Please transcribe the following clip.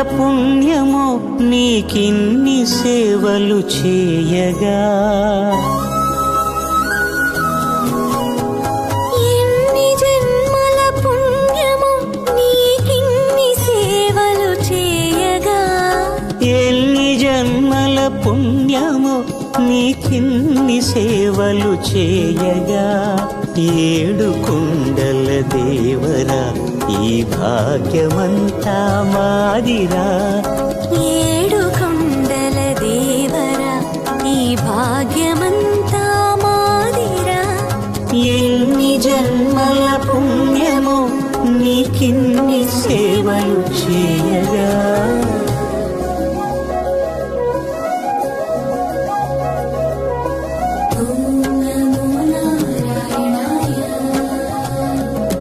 పుణ్యమో నీకిన్ని సేవలు చేయగా. ఎన్ని జన్మల పుణ్యమో నీకిన్ని సేవలు చేయగా. ఎన్ని జన్మల పుణ్యమో నీకిన్ని సేవలు చేయగా. ఏడు కొండల దేవరా ఈ భాగ్యమంతా మాదిరా. ఏడు కొండల దేవరా ఈ భాగ్యమంతా మాదిరా. ఎన్ని జన్మల పుణ్యమో నీకిన్ని సేవలు చేయ